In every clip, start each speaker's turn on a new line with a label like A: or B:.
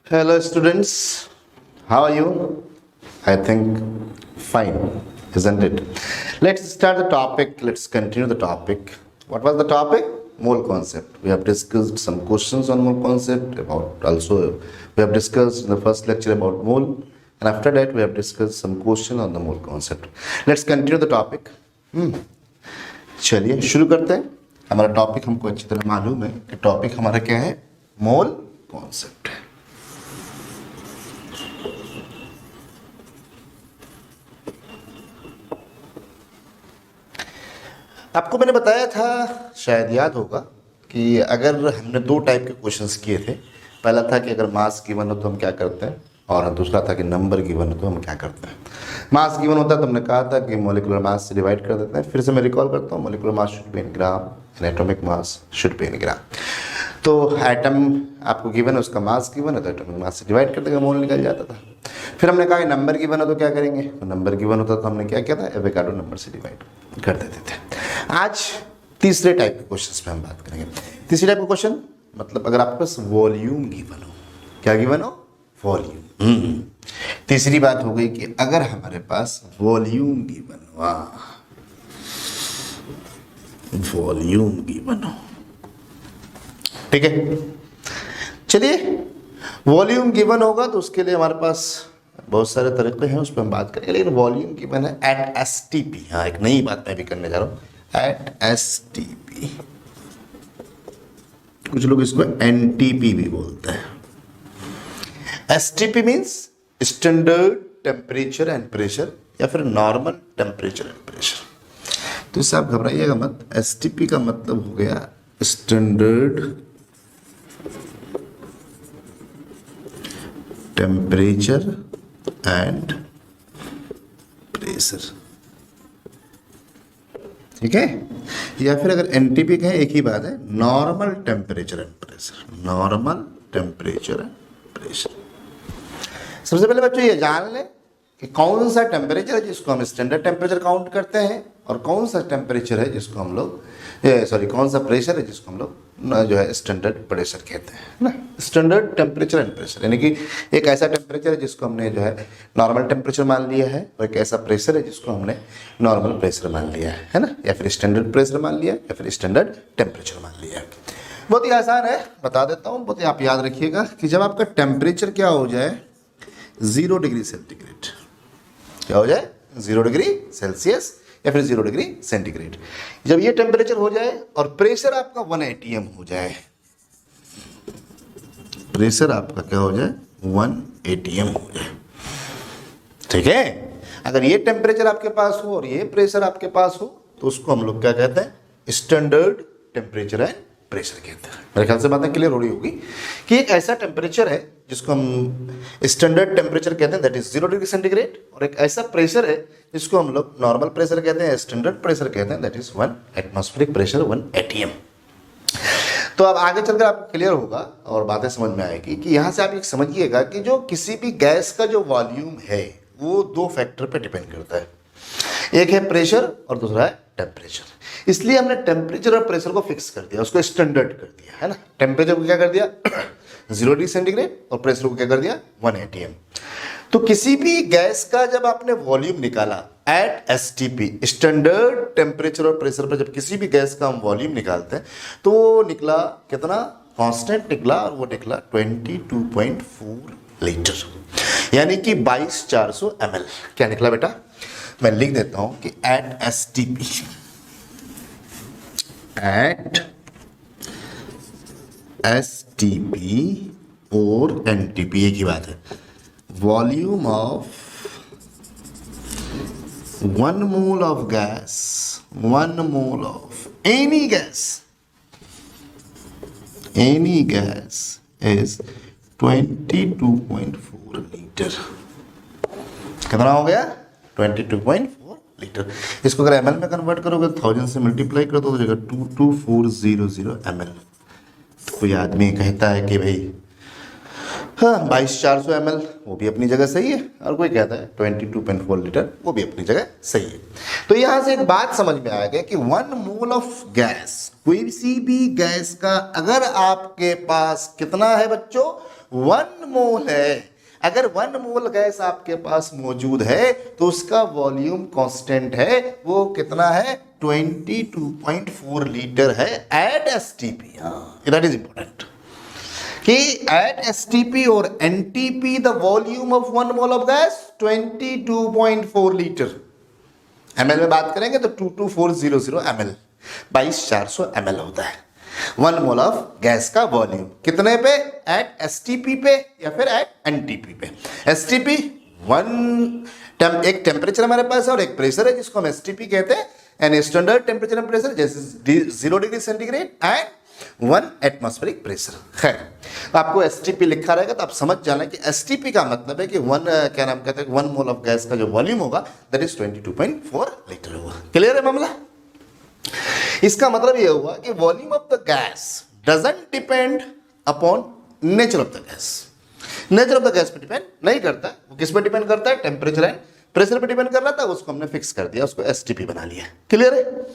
A: Hello, students. How are you? I think fine, isn't it? Let's start the topic. Let's continue the topic. What was the topic? Mole concept. We have discussed some questions on mole concept. About also, we have discussed in the first lecture about mole, and after that, we have discussed some question on the mole concept. Let's continue the topic. चलिए शुरू करते हैं. हमारा topic हमको अच्छी तरह मालूम है कि टॉपिक हमारा क्या है, मोल कॉन्सेप्ट है. आपको मैंने बताया था, शायद याद होगा, कि अगर हमने दो टाइप के क्वेश्चंस किए थे. पहला था कि अगर मास गिवन हो तो हम क्या करते हैं, और दूसरा था कि नंबर गिवन हो तो हम क्या करते हैं. मास गिवन होता है तो हमने कहा था कि मोलिकुलर मास से डिवाइड कर देते हैं. फिर से मैं रिकॉल करता हूँ, molecular mass should be in gram and atomic mass should be in gram. तो एटम आपको गिवन है, उसका मास गिवन है तो एटॉमिक मास से डिवाइड कर देगा, मोल निकल जाता था. फिर हमने कहा कि नंबर गिवन हो तो क्या करेंगे, तो नंबर गिवन होता तो हमने क्या किया था, एवोगाड्रो नंबर से डिवाइड कर देते थे. आज तीसरे टाइप के क्वेश्चन पे हम बात करेंगे. तीसरे टाइप का क्वेश्चन मतलब अगर आपके पास वॉल्यूम गिवन हो. क्या गिवन हो? वॉल्यूम. तीसरी बात हो गई कि अगर हमारे पास वॉल्यूम गिवन हो, वॉल्यूम गिवन हो, ठीक है. चलिए, वॉल्यूम गिवन होगा तो उसके लिए हमारे पास बहुत सारे तरीके हैं, उस पर हम बात करेंगे. लेकिन वॉल्यूम गिवन है एट एसटीपी. हाँ, एक नई बात मैं भी करने जा रहा हूँ, एट एसटीपी. कुछ लोग इसको एनटीपी भी बोलते हैं. STP means standard temperature and pressure, या फिर नॉर्मल टेम्परेचर एंड प्रेशर. तो इससे आप घबराइएगा मत. एसटीपी का मतलब हो गया स्टैंडर्ड टेम्परेचर एंड प्रेशर, ठीक है. या फिर अगर एनटीपी कहें, एक ही बात है, normal temperature and pressure. Normal temperature and pressure. सबसे पहले बच्चों ये जान लें कि कौन सा टेम्परेचर है जिसको हम स्टैंडर्ड टेम्परेचर काउंट करते हैं, और कौन सा टेम्परेचर है जिसको हम लोग कौन सा प्रेशर है जिसको हम लोग जो है स्टैंडर्ड प्रेशर कहते हैं ना. स्टैंडर्ड टेम्परेचर एंड प्रेशर यानी कि एक ऐसा टेम्परेचर है जिसको हमने जो है नॉर्मल टेम्परेचर मान लिया है, और एक ऐसा प्रेशर है जिसको हमने नॉर्मल प्रेशर मान लिया है ना, या फिर स्टैंडर्ड प्रेशर मान लिया, या फिर स्टैंडर्ड टेम्परेचर मान लिया. बहुत ही आसान है, बता देता हूँ. बहुत ही आप याद रखिएगा कि जब आपका टेम्परेचर क्या हो जाए, 0 डिग्री सेंटीग्रेड, क्या हो जाए, 0 डिग्री सेल्सियस या फिर 0 डिग्री सेंटीग्रेड. जब ये टेम्परेचर हो जाए और प्रेशर आपका 1 एटीएम हो जाए, प्रेशर आपका क्या हो जाए, 1 एटीएम हो जाए, ठीक है. अगर ये टेम्परेचर आपके पास हो और ये प्रेशर आपके पास हो तो उसको हम लोग क्या कहते हैं, स्टैंडर्ड टेम्परेचर एंड प्रेशर कहते हैं. मेरे ख्याल से बातें क्लियर हो रही होगी कि एक ऐसा टेम्परेचर है जिसको हम स्टैंडर्ड टेम्परेचर कहते हैं, दैट इज 0 डिग्री सेंटीग्रेड, और एक ऐसा प्रेशर है जिसको हम लोग नॉर्मल प्रेशर कहते हैं, स्टैंडर्ड प्रेशर कहते हैं, that is 1 atmospheric pressure, 1 ATM. तो अब आगे चलकर आपको क्लियर होगा और बातें समझ में आएगी कि यहाँ से आप एक समझिएगा कि जो किसी भी गैस का जो वॉल्यूम है वो दो फैक्टर पे डिपेंड करता है. एक है प्रेशर और दूसरा है टेम्परेचर. इसलिए हमने टेम्परेचर और प्रेशर को फिक्स कर दिया, उसको स्टैंडर्ड कर दिया है ना. टेम्परेचर को क्या कर दिया 0 डिग्री सेंटीग्रेड, और प्रेशर को क्या कर दिया 1 एटीएम. तो किसी भी गैस का जब आपने वॉल्यूम निकाला एट एसटीपी, स्टैंडर्ड टेम्परेचर और प्रेशर पर जब किसी भी गैस का हम वॉल्यूम निकालते हैं तो वो निकला कितना, कांस्टेंट निकला, और वो निकला 22.4 लीटर, यानी कि 22,400 ml. क्या निकला बेटा, मैं लिख देता हूं कि एट एसटीपी, एट एसटीपी और एनटीपी एक ही बात है, volume of 1 mole of gas, 1 mole of any gas is 22.4 litre. कितना हो गया, 22.4 लीटर. इसको अगर ml में कन्वर्ट करोगे 1000 से मल्टीप्लाई कर दो तो जगह 22400 ml. तो कोई आदमी कहता है कि भाई हाँ 22,400 ml वो भी अपनी जगह सही है, और कोई कहता है 22.4 लीटर वो भी अपनी जगह सही है। तो यहाँ से एक बात समझ में आएगा कि 1 मोल ऑफ गैस, कोई सी भी गैस का अगर आपके पास कितना है बच्चों, 1 मोल है, अगर 1 मोल गैस आपके पास मौजूद है तो उसका वॉल्यूम कांस्टेंट है, वो कितना है 22.4 लीटर है at STP. That is important कि एट एसटीपी और NTP the volume of 1 mole of gas 22.4 litre. ML में बात करेंगे तो 22400 ml 22,400 ml होता है 1 मोल ऑफ गैस का वॉल्यूम। कितने पे, एट एसटीपी पे या फिर एट एनटीपी पे। एसटीपी एक टेम्परेचर हमारे पास है और एक प्रेशर है जिसको हम एसटीपी कहते हैं, and standard temperature and pressure जैसे 0 degree centigrade and 1 atmospheric pressure. खैर आपको एसटीपी लिखा रहेगा तो आप समझ जाना कि एसटीपी का मतलब है कि 1 मोल ऑफ गैस का जो वॉल्यूम होगा दैट इज 22.4 लीटर होगा। क्लियर है मामला? इसका मतलब यह हुआ कि volume of the gas doesn't depend upon nature of the gas. Nature of the gas पे डिपेंड नहीं करता, वो किस पे डिपेंड करता है, टेम्परेचर एंड प्रेशर पे डिपेंड कर रहा था, उसको हमने फिक्स कर दिया, उसको एसटीपी बना लिया। क्लियर है?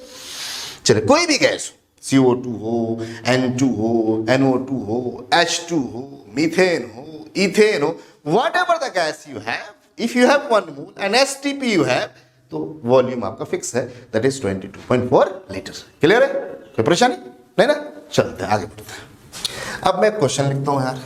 A: चलिए कोई भी गैस CO2 हो, N2 हो, NO2 हो, H2 हो, मीथेन हो, इथेन हो, whatever the gas you have, if you have 1 mole and STP you have, तो वॉल्यूम आपका फिक्स है, दैट इज 22.4 लीटर। क्लियर है? कोई परेशानी नहीं ना? चलते हैं आगे बढ़ते हैं। अब मैं क्वेश्चन लिखता हूं यार।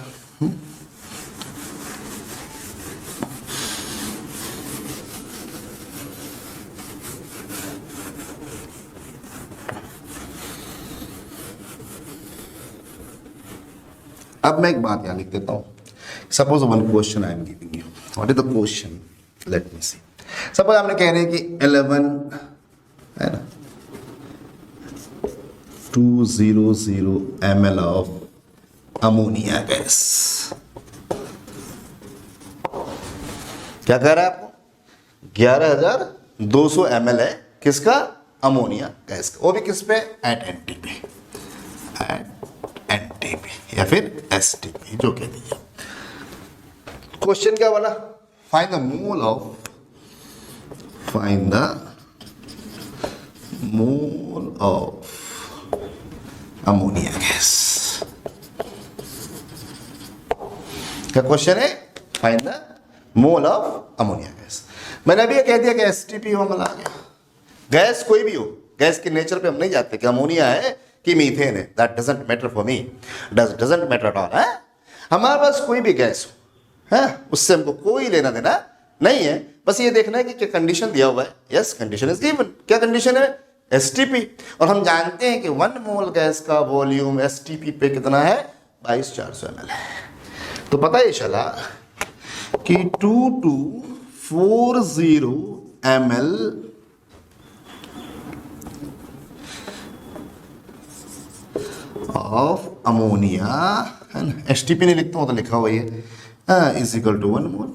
A: अब मैं एक बात यहां लिख देता हूं। Suppose 1 question I am giving you, what is the question, let me see. Suppose आपने कह रहे हैं कि 11 है ना 200 ml ऑफ अमोनिया गैस। क्या कह रहा है आपको, 11,200 ml है किसका, अमोनिया गैस का, वो भी किस पे, एट एनटीपी, एट एनटीपी या फिर एसटीपी जो कह दीजिए। क्वेश्चन क्या बोला, find the mole of ammonia gas. क्या क्वेश्चन है, find the mole of ammonia gas. मैंने अभी ये कह दिया कि एसटीपी फॉर्मूला आ गया। गैस कोई भी हो, गैस के नेचर पे हम नहीं जाते कि अमोनिया है कि मीथेन है, that doesn't matter for me, doesn't matter at all. हमारे पास कोई भी गैस हो है, उससे हमको कोई लेना देना नहीं है, बस ये देखना है कि क्या कंडीशन दिया हुआ है। Yes, condition is given. क्या कंडीशन है, एसटीपी, और हम जानते हैं कि 1 मोल गैस का वॉल्यूम एसटीपी पे कितना है, 22,400 ml है। तो पता ही चला कि 2240 ml ऑफ अमोनिया है ना, एसटीपी नहीं लिखता हूं तो लिखा हुआ है इज इक्वल टू 1 मोल।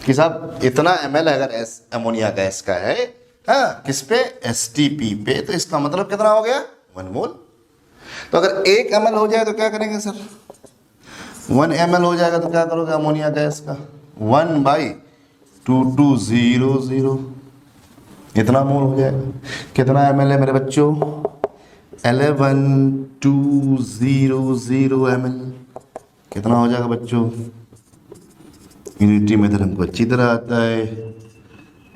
A: कि साहब इतना ml अगर अमोनिया गैस का है किस पे, एसटीपी पे, तो इसका मतलब कितना हो गया, 1 मोल। तो अगर 1 ml हो जाए तो क्या करेंगे सर, 1 ml हो जाएगा तो क्या करोगे अमोनिया गैस का, 1/2200 इतना मोल हो जाएगा। कितना ml है मेरे बच्चों, 11,200 ml। कितना हो जाएगा बच्चों, यूनिटी मेथड हमको अच्छी तरह आता है,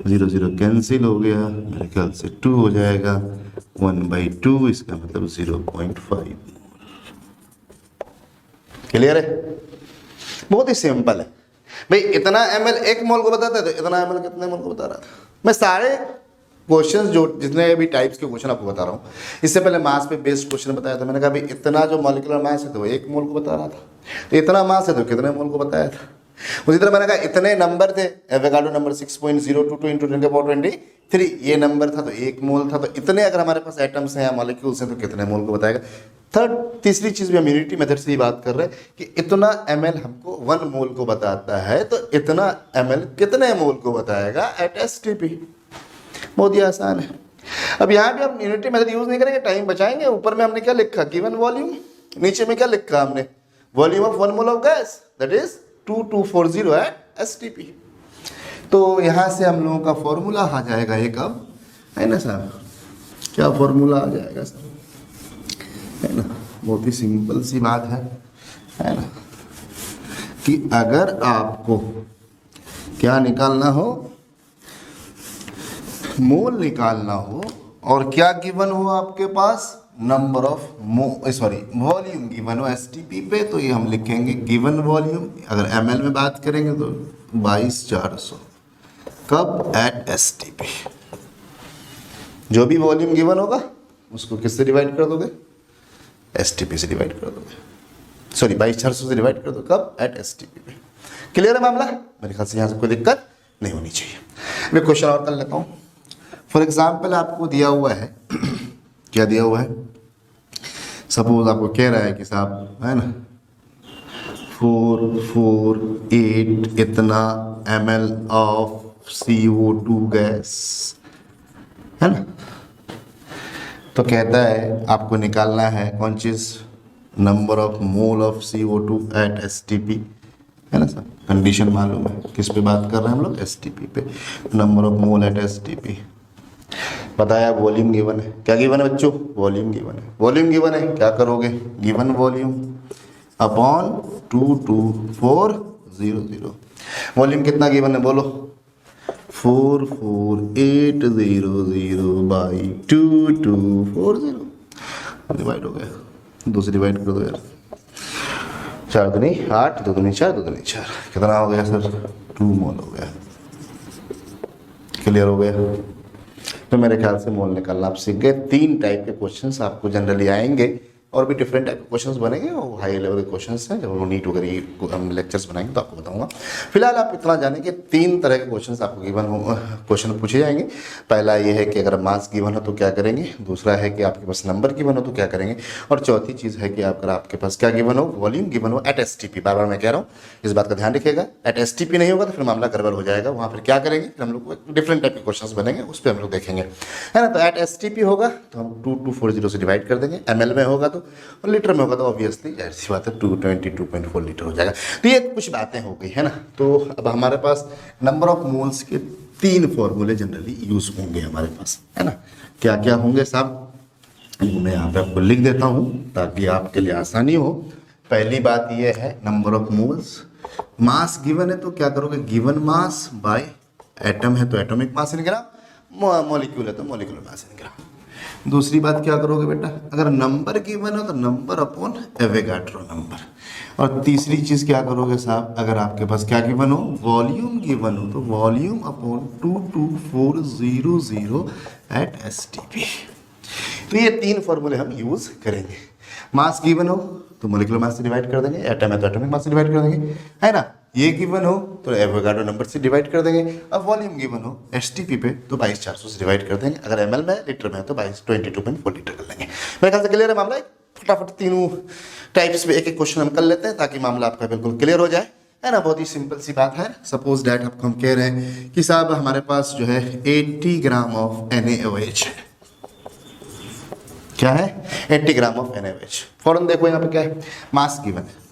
A: 0 कैंसिल हो गया, मेरे ख्याल से 2 हो जाएगा, 1/2 इसका मतलब 0.5। क्लियर है? बहुत ही सिंपल है भाई। इतना ml 1 मोल को बताता है तो इतना ml कितने मोल को बता रहा था। मैं सारे क्वेश्चन जो जितने भी टाइप्स के क्वेश्चन आपको बता रहा हूँ, इससे पहले मास पे बेस्ड क्वेश्चन बताया था मैंने कहा भाई इतना जो मॉलिक्यूलर मास है तो 1 मोल को बता रहा था, तो इतना मास है तो कितने मोल को बताया था। उसी तरह मैंने कहा इतने नंबर थे, एवोगाड्रो नंबर 6.022 × 10⁻23, ये नंबर था तो 1 मोल था, तो इतने अगर हमारे पास एटम्स हैं या मॉलिक्यूल्स हैं तो कितने मोल को बताएगा। तीसरी चीज भी हम यूनिटी मेथड से ही बात कर रहे हैं कि इतना ml हमको 1 मोल को बताता है, तो इतना ml कितने मोल को बताएगा एट एसटीपी। बहुत ही आसान है। अब यहाँ भी हम यूनिटी मेथड यूज नहीं करेंगे, टाइम बचाएंगे। ऊपर में हमने क्या लिखा, गिवन वॉल्यूम, नीचे में क्या लिखा हमने, volume of 1 mole of gas that is 2240 at STP। तो यहाँ से हम लोगों का फॉर्मूला आ जाएगा एक, अब है ना सर, क्या फॉर्मूला आ जाएगा सर, है ना, बहुत ही सिंपल सी बात है ना, कि अगर आपको क्या निकालना हो, मोल निकालना हो, और क्या गिवन हो आपके पास, नंबर ऑफ वॉल्यूम गिवन हो STP पे, तो ये हम लिखेंगे गिवन वॉल्यूम। अगर ml में बात करेंगे तो 22400, कब, एट STP। जो भी वॉल्यूम गिवन होगा उसको किससे डिवाइड कर दोगे, STP से डिवाइड कर दोगे, सॉरी 22400 से डिवाइड कर दो, कब, एट STP पे। क्लियर है मामला? मेरे ख्याल से यहाँ से कोई दिक्कत नहीं होनी चाहिए। मैं क्वेश्चन और कर लेता हूँ। फॉर एग्जाम्पल आपको दिया हुआ है क्या दिया हुआ है, सपोज आपको कह रहा है कि साहब, है ना, 448 इतना ml ऑफ CO2 गैस, है ना, तो कहता है आपको निकालना है कौन चीज़, number of mole of CO2 at STP, है ना सर। कंडीशन मालूम है, किस पे बात कर रहे हैं हम लोग, STP पे। Number of mole at STP बताया, वॉल्यूम गिवन है। क्या गिवन है बच्चों, वॉल्यूम गिवन है। वॉल्यूम गिवन है, क्या करोगे, गिवन वॉल्यूम अपॉन 22400। वॉल्यूम कितना गिवन है बोलो, 44800 बाई 2240, डिवाइड हो गया, दो से डिवाइड कर दो यार, 4 दूनी 8, 2 दूनी 4, 2 दूनी 4, कितना हो गया सर, 2 मोल हो गया। क्लियर हो गया? तो मेरे ख्याल से मोल निकालना आप सीख गए। 3 टाइप के क्वेश्चंस आपको जनरली आएंगे, और भी डिफरेंट टाइप के क्वेश्चंस बनेंगे, वो हाई लेवल के क्वेश्चंस हैं। जब हम नीट वगैरह हम लेक्चर्स बनाएंगे तो आपको बताऊंगा। फिलहाल आप इतना जानें कि 3 तरह के क्वेश्चंस आपको गिवन हो, क्वेश्चन पूछे जाएंगे। पहला ये है कि अगर मास गिवन हो तो क्या करेंगे, दूसरा है कि आपके पास नंबर गिवन हो तो क्या करेंगे, और चौथी चीज़ है कि अगर आपके पास क्या गिवन हो, वॉल्यूम गिवन हो एट STP। बार बार मैं कह रहा हूँ, इस बात का ध्यान रखिएगा। एट STP नहीं होगा तो फिर मामला गड़बड़ हो जाएगा। वहाँ फिर क्या करेंगे, फिर हम लोग को डिफरेंट टाइप के क्वेश्चन बनेंगे, उस पर हम लोग देखेंगे, है ना। तो एट STP होगा तो हम 2240 से डिवाइड कर देंगे, ml में होगा तो, और लीटर में होगा तो ऑब्वियसली ऐसी बात है 222.4 लीटर हो जाएगा। तो ये कुछ बातें हो गई, है ना। तो अब हमारे पास नंबर ऑफ मोल्स के 3 फॉर्मूले जनरली यूज होंगे हमारे पास, है ना। क्या क्या होंगे साहब, मैं यहाँ पे आपको लिख देता हूँ ताकि आपके लिए आसानी हो। पहली बात ये है number of moles. Mass given है तो क्या करोगे, गिवन मास बाय एटम है तो एटॉमिक मास इन ग्राम, मॉलिक्यूल है तो मॉलिक्यूलर मास इन ग्राम। दूसरी बात क्या करोगे बेटा, अगर नंबर गिवन हो तो नंबर अपॉन एवोगाड्रो नंबर। और तीसरी चीज़ क्या करोगे साहब, अगर आपके पास क्या गिवन हो, वॉल्यूम गिवन हो तो वॉल्यूम अपॉन 22400 एट STP। तो ये 3 फॉर्मूले हम यूज़ करेंगे। मास गिवन हो तो मोलिकुलर मास से डिवाइड कर देंगे, एटम है तो एटॉमिक मास से डिवाइड कर देंगे, है ना। ये गिवन हो तो एवोगाड्रो नंबर से डिवाइड कर देंगे। अब वॉल्यूम गिवन हो STP पे तो 22400 से डिवाइड कर देंगे। अगर ml में, लीटर में तो 22.4 लीटर कर लेंगे। मेरे ख्याल से क्लियर है मामला। फटाफट 3 टाइप्स में एक क्वेश्चन हम कर लेते हैं ताकि मामला आपका बिल्कुल क्लियर हो जाए, है ना। बहुत ही सिंपल सी बात है। सपोज डैट आपको हम कह रहे हैं कि साहब हमारे पास जो है 80 ग्राम ऑफ NaOH है। क्या है, 80 ग्राम ऑफ NaOH। फौरन देखो यहाँ पे क्या है, मास गिवन है।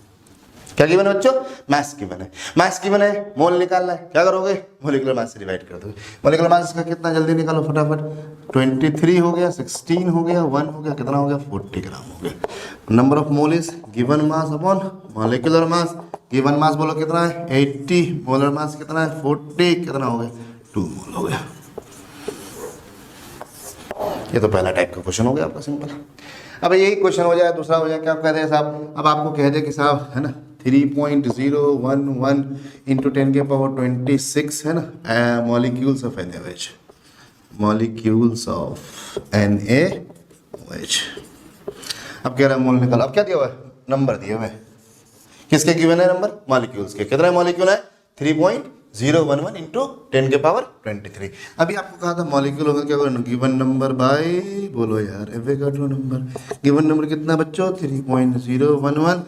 A: क्या गिवन है बच्चों, मास गिवन है। मास गिवन है, मोल निकालना है, क्या करोगे, मोलिकुलर मास से डिवाइड कर दोगे। मोलिकुलर मास का कितना, जल्दी निकालो फटाफट। 23 हो गया, 16 हो गया, 1 हो गया, कितना हो गया, 40 ग्राम हो गया। Number of mole is given mass upon molecular mass. Given mass बोलो कितना है 80, मोलर मास कितना है 40, कितना हो गया 2 मोल हो गया। ये तो पहला टाइप का क्वेश्चन हो गया आपका सिंपल। अब यही क्वेश्चन हो जाए, दूसरा हो जाए, क्या आप कहते हैं साहब, अब आपको कह दे कि साहब, है ना, 3.011 इंटू 10 के पावर 26, है ना, molecules of NaOH, molecules of NaOH। अब कह रहा है मोल निकाल। अब क्या दिया हुआ है, नंबर दिया हुआ है, किसके गिवन है नंबर, मॉलिक्यूल्स के। कितना मॉलिक्यूल है 3.011 इंटू 10 के पावर 23। अभी आपको कहा था मॉलिक्यूल होगा क्या, गिवन नंबर बाय, बोलो यार, एवोगाड्रो नंबर। गिवन नंबर कितना बच्चों 3.011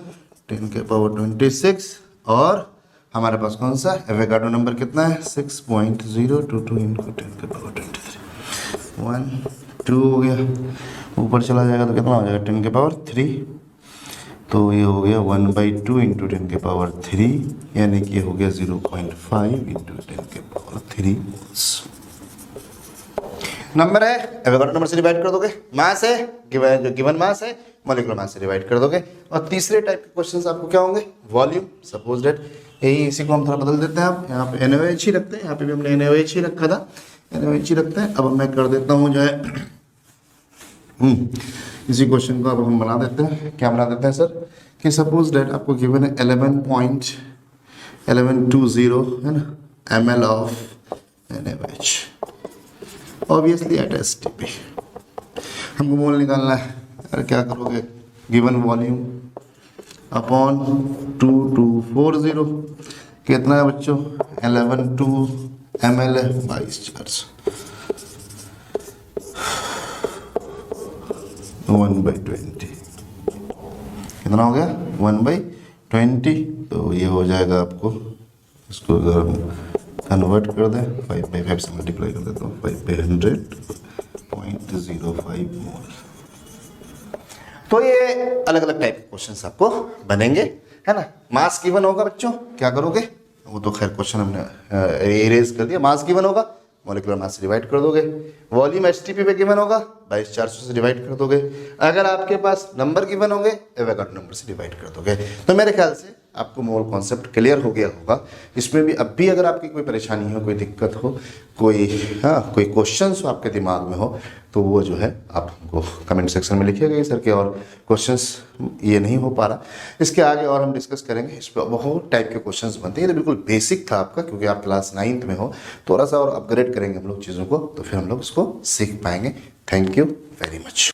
A: 10 के पावर 26, और हमारे पास कौन सा एवोगाड्रो नंबर कितना है 6.022 इंटू 10 के पावर 23। 1 2 हो गया, ऊपर चला जाएगा तो कितना हो जाएगा 10 के पावर 3, तो ये हो गया 1/2 इंटू 10⁻³ यानी कि हो गया 0.5 इंटू 10⁻³ नंबर है, एवोगाड्रो नंबर से डिवाइड कर दोगे। मास है, जो गिवन मास है मॉलिक्यूलर मास से डिवाइड कर दोगे। और तीसरे टाइप के क्वेश्चंस आपको क्या होंगे, वॉल्यूम। सपोज दैट यही इसी को हम थोड़ा बदल देते हैं। आप यहाँ पे NaOH ही रखते हैं, यहाँ पे भी हमने NaOH ही रखा था, NaOH ही रखते हैं। अब मैं कर देता हूँ जो है इसी क्वेश्चन को अब हम बना देते हैं। क्या बना देते हैं सर, कि सपोज दैट आपको गिवन है 11.1120 है ना ml of NaOH obviously at STP। हमको मोल निकालना है। अरे क्या करोगे, गिवन वॉल्यूम अपॉन 2240 कितना है बच्चों, 11 ml है 22 चार्ज 1/20 कितना हो गया 1/20। तो ये हो जाएगा आपको, इसको अगर हम कन्वर्ट कर दें 5/5 से मल्टीप्लाई कर देता हूँ 5/100.05 मोल। तो ये अलग अलग टाइप के क्वेश्चंस आपको बनेंगे, है ना। मास गिवन होगा बच्चों, क्या करोगे, वो तो खैर क्वेश्चन हमने इरेज कर दिया। मास गिवन होगा, मॉलिक्यूलर मास से डिवाइड कर दोगे। वॉल्यूम STP पे गिवन होगा, 22,400 से डिवाइड कर दोगे। अगर आपके पास नंबर गिवन होंगे, एवोगाड्रो नंबर से डिवाइड कर दोगे। तो मेरे ख्याल से आपको मोल कॉन्सेप्ट क्लियर हो गया होगा। इसमें भी अब भी अगर आपकी कोई परेशानी हो, कोई दिक्कत हो, कोई क्वेश्चंस हो आपके दिमाग में हो, तो वो जो है आप हमको कमेंट सेक्शन में लिखिएगा सर के और क्वेश्चंस ये नहीं हो पा रहा। इसके आगे और हम डिस्कस करेंगे। इस पर बहुत टाइप के क्वेश्चंस बनते हैं। ये तो बिल्कुल बेसिक था आपका, क्योंकि आप क्लास 9th में हो। थोड़ा सा और अपग्रेड करेंगे हम लोग चीज़ों को, तो फिर हम लोग उसको सीख पाएंगे। Thank you very much.